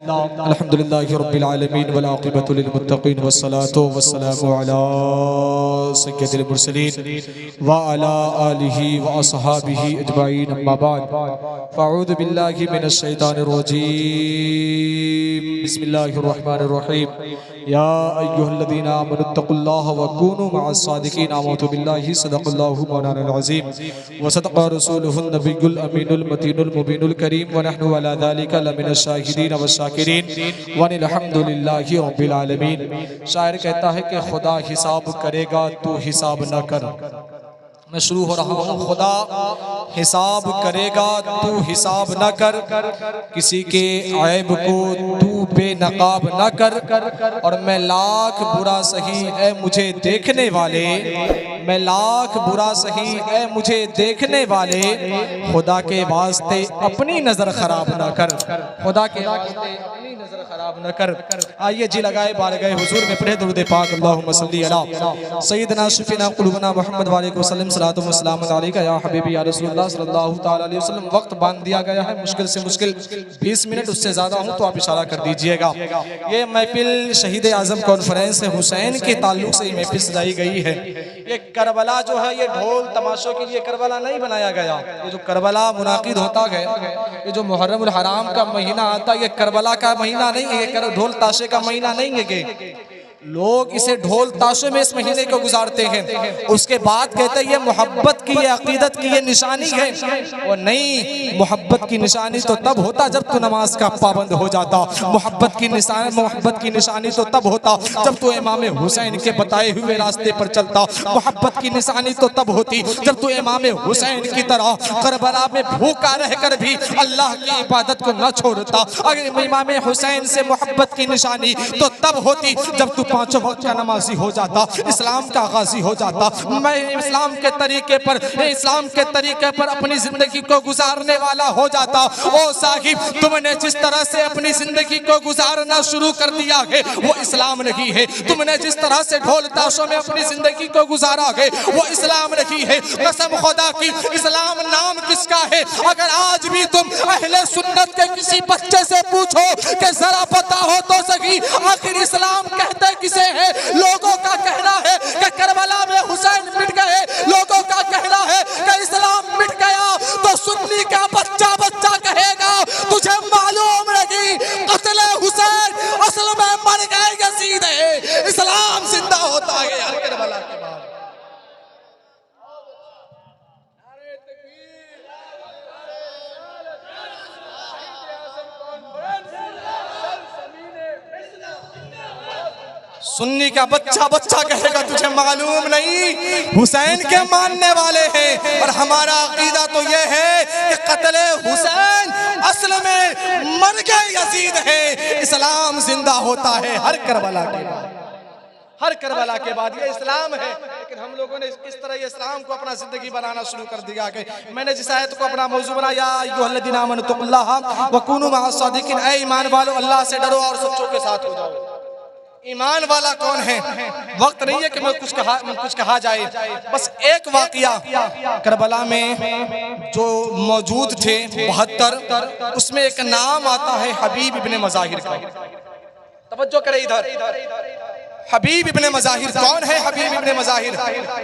अल्हम्दुलिल्लाहि रब्बिल आलमीन वल आक़िबतु लिल मुत्तक़ीन वस्सलातु वस्सलामु अला सय्यिदिल मुरसलीन व अला आलिहि व अस्हाबिहि अजमाइन अम्मा बाद फ़अऊज़ु बिल्लाहि मिनश शैतानिर रजीम बिस्मिल्लाहिर रहमानिर रहीम या अय्युहल्लज़ीना आमनुत्तक़ुल्लाह व कूनू मअस सादिक़ीन आमनतु बिल्लाहि सदक़ल्लाहु मौलानाल अज़ीम व सदक़ रसूलुहुन नबियुल अमीनुल मतीनुल मुबीनुल करीम व नहनु अला ज़ालिका लमिनश शाहिदीन व शाकिरीन व अल्हम्दुलिल्लाहि रब्बिल आलमीन। शायर कहता है कि खुदा हिसाब करेगा तू हिसाब न कर। मैं शुरू हो रहा हूँ। खुदा हिसाब करेगा तू हिसाब न कर, किसी के ऐब को तू बेनकाब न कर। और मैं लाख बुरा सही है मुझे देखने वाले, मैं लाख बुरा सही है मुझे देखने वाले, खुदा के वास्ते अपनी नजर खराब न कर, खुदा के वास्ते अपनी नजर खराब न कर। आइए जी लगाए बारगाह हुजूर में पढ़े दुरूद पाक अल्लाहुम्मा सल्ली अला सय्यिदना शफीना कुलूबना मुहम्मद व अलैहि वसल्लम सलातु व सलाम अलैका या हबीबी या रसूलुल्लाह सल्लल्लाहु तआला अलैहि वसल्लम। वक्त बांध दिया गया है, मुश्किल से मुश्किल 20 मिनट, उससे ज्यादा हूँ तो आप इशारा कर दीजिएगा। ये महफिल शहीद आजम कॉन्फ्रेंस हुसैन के ताल्लुक से महफिल सजाई गई है। ये करबला जो है ये ढोल तमाशों के लिए करबला नहीं बनाया गया। ये जो करबला मुनाकिद होता है, ये जो मुहर्रमुल हराम का महीना आता है, ये करबला का महीना नहीं है, ये ढोल ताशे का महीना नहीं है कि लोग इसे ढोल ताशे में इस महीने को गुजारते हैं। उसके बाद कहते हैं ये मोहब्बत की, ये अकीदत की ये निशानी है। और नहीं, मोहब्बत की निशानी तो तब होता जब तू नमाज का पाबंद हो जाता। मोहब्बत की निशानी तो तब होता जब तू इमाम हुसैन के बताए हुए रास्ते पर चलता। मोहब्बत की निशानी तो तब होती जब तू इमाम हुसैन की तरह करबला में भूखा रहकर भी अल्लाह की इबादत को न छोड़ता। अगर इमाम हुसैन से मोहब्बत की निशानी तो तब होती जब तू 5 वक्त का नमाजी हो जाता, इस्लाम का गाजी हो जाता। मैं इस्लाम के तरीके पर अपनी जिंदगी को गुजारने वाला हो जाता। ओ साहिब, तुमने जिस तरह से अपनी जिंदगी को गुजारना शुरू कर दिया है वो इस्लाम नहीं है। तुमने जिस तरह से ढोल ताशों में अपनी जिंदगी को गुजारा है वो इस्लाम नहीं है। कसम खुदा की, इस्लाम नाम किसका है? अगर आज भी तुम अहले सुन्नत के किसी बच्चे से पूछो कि जरा पता हो तो सही आखिर इस्लाम कहते किसे है? लोगों का कहना है कि करबला में हुसैन मिट गए, लोगों का कहना है कि इस्लाम मिट गया। तो सुन्नी का बच्चा कहेगा तुझे मालूम नहीं कत्ले हुसैन असल में मर गए यजीद है, इस्लाम जिंदा होता है यार करबला के बाद। सुन्नी का बच्चा कहेगा तुझे मालूम नहीं हुसैन के मानने वाले हैं। और हमारा अकीदा तो ये है कि कत्ले हुसैन असल में मर गए यजीद है, इस्लाम जिंदा होता है हर करबला के बाद। हर करबला के बाद ये इस्लाम है। लेकिन हम लोगों ने इस तरह ये इस्लाम को अपना जिंदगी बनाना शुरू कर दिया कि मैंने जिस आयत को अपना मौजू बनाया, अय्युहल्लज़ीना आमनुत्तक़ुल्लाह व कूनू मअस सादिक़ीन, ऐ ईमान वालों अल्लाह से डरो और सच्चों के साथ हो जाओ। ईमान वाला कौन है? वक्त नहीं है कि मैं कुछ कहा जाए। बस एक वाकया करबला में जो मौजूद थे 72, उसमें एक नाम आता है हबीब इब्ने मज़ाहिर का। तवज्जो करें इधर। हबीब इब्ने मज़ाहिर कौन है? हबीब इब्ने मज़ाहिर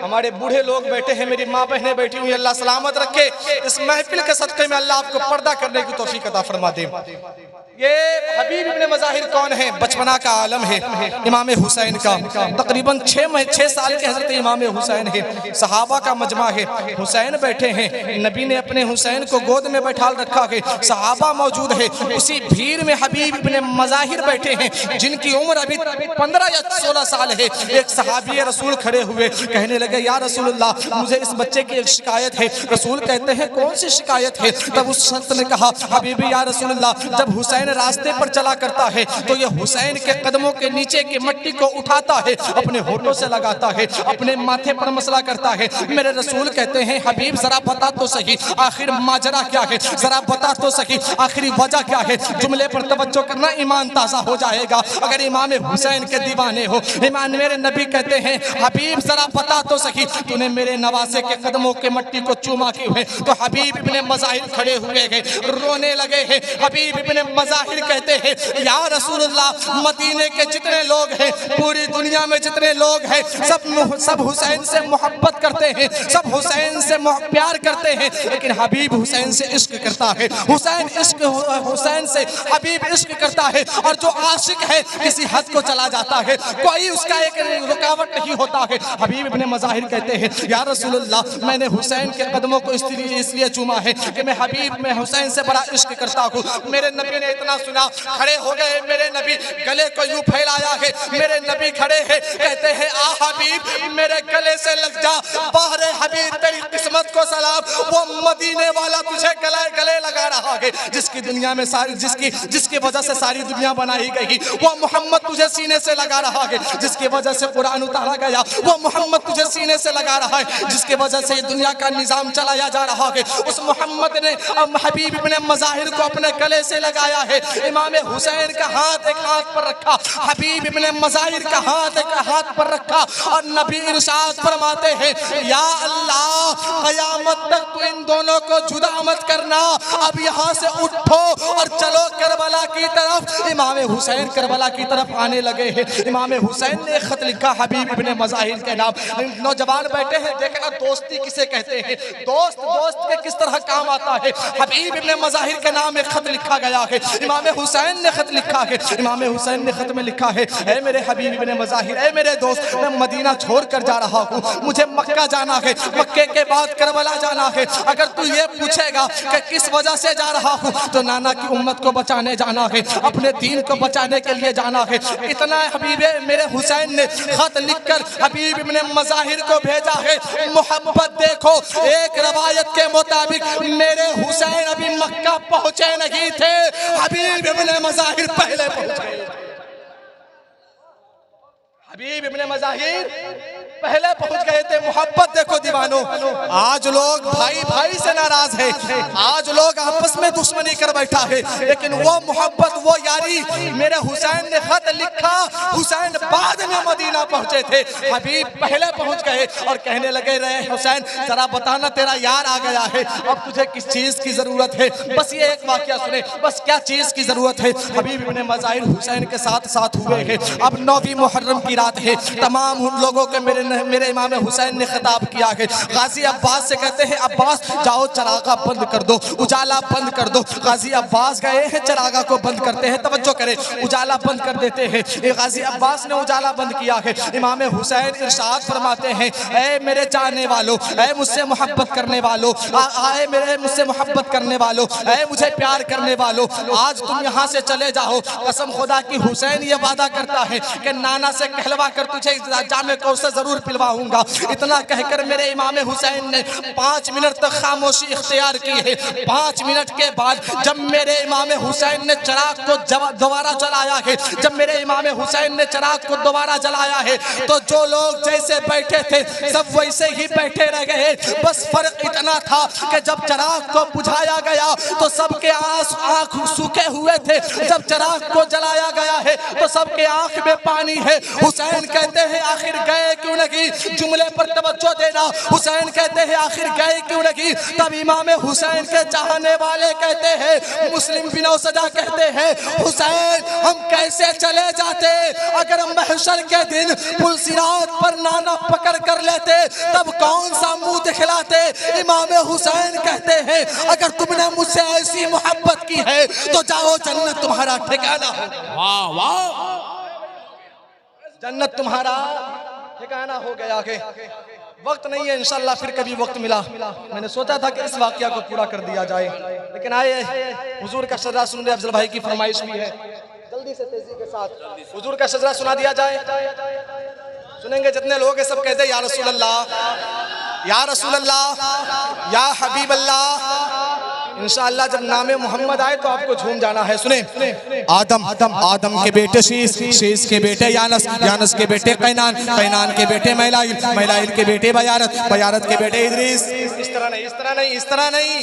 हमारे बूढ़े लोग बैठे हैं, मेरी माँ बहनें बैठी हुई, अल्लाह सलामत रखे। इस महफिल के सदक़े में अल्लाह आपको पर्दा करने की तौफीक अता फरमा दे। ये हबीब इब्ने मज़ाहिर कौन है? बचपना का आलम है इमाम हुसैन का। तकरीबन 6 साल के हज़रत इमाम हुसैन है, सहाबा का मजमा है। हुसैन बैठे हैं, नबी ने अपने हुसैन को गोद में बैठा रखा है, सहाबा मौजूद है। उसी भीड़ में हबीब इब्ने मज़ाहिर बैठे हैं जिनकी उम्र अभी 15 या 16 साल है। एक सहाबी रसूल खड़े हुए, कहने लगे या रसूलुल्लाह मुझे इस बच्चे की एक शिकायत है। रसूल कहते हैं कौन सी शिकायत है? तब उस शख्स ने कहा हबीबी या रसूलुल्लाह, जब हुसैन रास्ते पर चला करता है तो ये हुसैन के कदमों के नीचे की मिट्टी को उठाता है, अपने होठों से लगाता है, अपने माथे पर मसला करता है। मेरे रसूल कहते हैं हबीब जरा बता तो सही आखिर माजरा क्या है, जरा बता तो सही आखिरी वजह क्या है। जुमले पर तवज्जो करना, ईमान ताज़ा हो जाएगा अगर इमाम हुसैन के दीवाने हो। ईमान मेरे नबी कहते हैं हबीब जरा बता तो सही तूने मेरे नवासे के कदमों के मट्टी को चूमा क्यों है? तो हबीब इब्ने मज़ाहिर खड़े हुए हैं, रोने लगे हैं। हबीब इब्ने मज़ाहिर मज़ाहिर कहते हैं या रसूलुल्लाह, मदीने के जितने लोग हैं, पूरी दुनिया में जितने लोग हैं, सब हुसैन से मोहब्बत करते हैं, सब हुसैन से प्यार करते हैं, लेकिन हबीब हुसैन से इश्क करता है। हुसैन से हबीब इश्क करता है, और जो आशिक है किसी हद को चला जाता है, कोई उसका एक रुकावट नहीं होता है। हबीब इब्ने मज़ाहिर कहते हैं या रसूलुल्लाह, मैंने हुसैन के कदमों को इसलिए चूमा है कि मैं हबीब में हुसैन से बड़ा इश्क करता हूँ। मेरे नबी ने इतना सुना, खड़े हो गए, मेरे नबी गले को यूं फैलाया है, मेरे नबी खड़े हैं, कहते हैं आ हबीब मेरे गले से लग जा, बाहरे हबीब तेरी किस्मत को सलाम, वो मदीने वाला तुझे गले लगा रहा है, जिसकी दुनिया में जिसकी वजह से सारी दुनिया बनाई गई, वो मोहम्मद तुझे सीने से लगा रहा है, जिसकी वजह से कुरान उतारा गया, वो मोहम्मद तुझे सीने से लगा रहा है, जिसकी वजह से दुनिया का निजाम चलाया जा रहा है, उस मोहम्मद ने हबीब इब्ने मज़ाहिर को अपने गले से लगाया है। इमाम हुसैन का हाथ एक हाथ पर रखा, हबीब इब्ने मज़ाहिर का हाथ एक हाथ पर रखा, और नबी इरशाद फरमाते हैं या अल्लाह, क़यामत तक तू इन दोनों को जुदा मत करना, अब यहाँ से उठो और चलो करबला की तरफ। इमाम हुसैन करबला की तरफ आने लगे हैं। इमाम हुसैन ने खत लिखा हबीब इब्ने मज़ाहिर के नाम। नौजवान बैठे हैं, देखना दोस्ती किसे कहते हैं, दोस्त के किस तरह काम आता है। हबीब इब्ने मज़ाहिर के नाम एक खत लिखा गया है, इमाम हुसैन ने खत लिखा है। इमाम हुसैन ने खत में लिखा है, ऐ मेरे हबीब इब्ने मज़ाहिर, ऐ मेरे दोस्त, मैं मदीना छोड़ कर जा रहा हूँ, मुझे मक्का जाना है, मक्के के बाद करबला जाना है। अगर तू ये पूछेगा कि किस वजह से जा रहा हूँ, तो नाना की उम्मत को बचाने जाना है, अपने दीन को बचाने के लिए जाना है। इतना हबीब मेरे हुसैन ने खत लिखकर हबीब इब्ने मज़ाहिर को भेजा है। मोहब्बत देखो, एक रवायत के मुताबिक मेरे हुसैन अभी मक्का पहुंचे नहीं थे, हबीब इब्ने मज़ाहिर पहले पहुंचे। हबीब इब्ने मज़ाहिर पहले पहुंच गए थे। मोहब्बत देखो दीवानों, आज लोग भाई भाई से नाराज है, आज लोग आपस में दुश्मनी कर बैठा है, लेकिन वो मोहब्बत, वो यारी मेरे हुसैन ने खत लिखा, हुसैन बाद में मदीना पहुंचे थे, हबीब पहले पहुंच गए और कहने लगे रहे हुसैन जरा बताना तेरा यार आ गया है, अब तुझे किस चीज की जरूरत है, बस ये एक वाकया सुने, बस क्या चीज की जरूरत है। हबीब इब्ने मज़ाहिर हुसैन के साथ हुए हैं। अब 9वीं मुहर्रम की रात है, तमाम उन लोगों के मेरे इमाम हुसैन ने खिताब किया है। गाजी अब्बास से कहते हैं अब्बास जाओ चरागा बंद कर दो, उजाला बंद कर दो। गाजी अब्बास गए हैं, चरागा को बंद करते हैं, तवज्जो करें, उजाला बंद कर देते हैं। गाजी अब्बास ने उजाला बंद किया है। इमाम हुसैन इरशाद फरमाते हैं, ऐ मेरे चाहने वालों, ऐ मुझसे मोहब्बत करने वालों, आए मेरे मुझसे मोहब्बत करने वालों, ऐ मुझे प्यार करने वालों, आज तुम यहाँ से चले जाओ। कसम खुदा की हुसैन ये वादा करता है कि नाना से कहलवा कर तुझे जामे कौसर जरूर पिलवाऊंगा। इतना कहकर मेरे इमाम हुसैन ने 5 मिनट तक खामोशी इख्तियार की है। 5 मिनट के बाद जब मेरे इमाम हुसैन ने चिराग को दोबारा जलाया है, जब मेरे इमाम हुसैन ने चिराग को दोबारा जलाया है, तो जो लोग जैसे बैठे थे सब वैसे ही बैठे रह गए। बस फर्क इतना था कि जब चिराग को बुझाया गया तो सबके आंख सूखे हुए थे, जब चिराग को जलाया गया है तो सबके आंख में पानी है। हुसैन कहते हैं आखिर गए क्यों नहीं, जुमले पर तवज्जो देना। हुसैन कहते हैं आखिर गए क्यों नहीं। तब इमाम हुसैन के चाहने वाले कहते हैं, मुस्लिम बिनौ सजा कहते हैं, हुसैन हम कैसे चले जाते, अगर महशर के दिन पुलसिरात पर नाना पकड़ कर लेते तब कौन सा मुंह दिखलाते। इमाम हुसैन कहते हैं अगर तुमने मुझसे ऐसी मोहब्बत की है तो जाओ, जन्नत तुम्हारा ठिकाना हो। वाह वाह, जन्नत तुम्हारा ठिकाना हो गया है। वक्त नहीं है, इंशाल्लाह फिर कभी वक्त मिला मैंने सोचा था कि इस वाकया को पूरा कर दिया जाए, लेकिन आए हुजूर का शजरा सुन रहे, अफजल भाई की फरमाइश भी है, जल्दी से तेजी के साथ हुजूर का शजरा सुना दिया जाए। सुनेंगे जितने लोग हैं सब कहते या रसूल अल्लाह, या रसूल अल्लाह, या हबीब अल्लाह। इंशाअल्लाह जब नामे मोहम्मद आए तो आपको झूम जाना है। सुने, आदम के बेटे शीश के बेटे यानस के बेटे कैनान के बेटे मैलाइल के बेटे बयारत के बेटे इदरीस। इस तरह नहीं,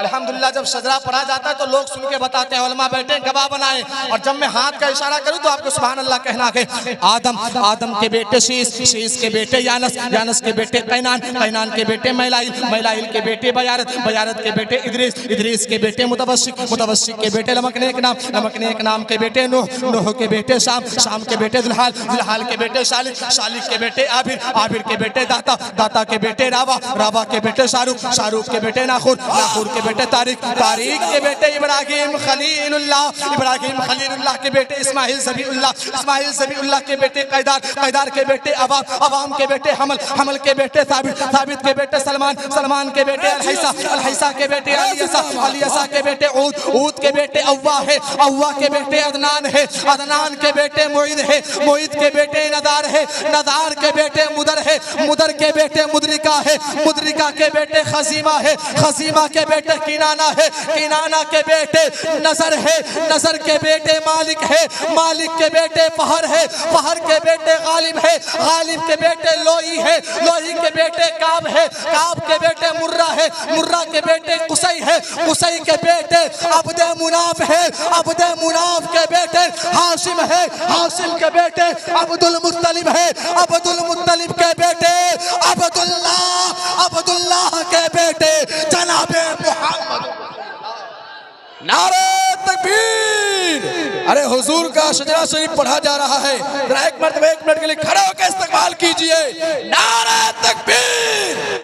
अल्हम्दुलिल्लाह जब सजरा पढ़ा जाता है तो लोग सुन के बताते हैं, उलमा बैठे गवाह बनाए, और जब मैं हाथ का इशारा करूं तो आपको सुभान अल्लाह कहना है। आदम के बेटे शीश के बेटे यानस के बेटे कैनान के बेटे मैलाइल के बेटे बयारत के बेटे इदरीस के बेटे मुतवस्सिक के बेटे लमकने नाम के बेटे नूह के बेटे शाम के बेटे जुल्हाल के बेटे शालिक के बेटे आबिर के बेटे दाता के बेटे रावा के बेटे शाहरुख के बेटे नाखूर के बेटे तारिक के बेटे इब्राहिम खलीलुल्लाह के बेटे इस्माइल ज़बीउल्लाह के बेटे कैदार के बेटे अवाम के बेटे हमल के बेटे साबित के बेटे सलमान के बेटे अलहैसा के बेटे अलियसा के बेटे ऊद के बेटे अव्वा के बेटे अदनान के बेटे मोईद के बेटे नदार के बेटे मुदर के बेटे मुदरिका के बेटे खजीमा के बेटे किनाना के बेटे नजर के बेटे मालिक के बेटे फहर के बेटे गालिब के बेटे लोही के बेटे काब के बेटे मुर्रा के बेटे कुसई के बेटे अब्दे मुनाफ के बेटे हाशिम के बेटे अब्दुल मुत्तलिब के बेटे अब्दुल्लाह के बेटे जनाबे मोहम्मद। नारे तकबीर। अरे हुजूर का शजरा शरीफ पढ़ा जा रहा है, जरा एक मिनट के लिए खड़े होकर इस्तकबाल कीजिए। नारे तकबीर।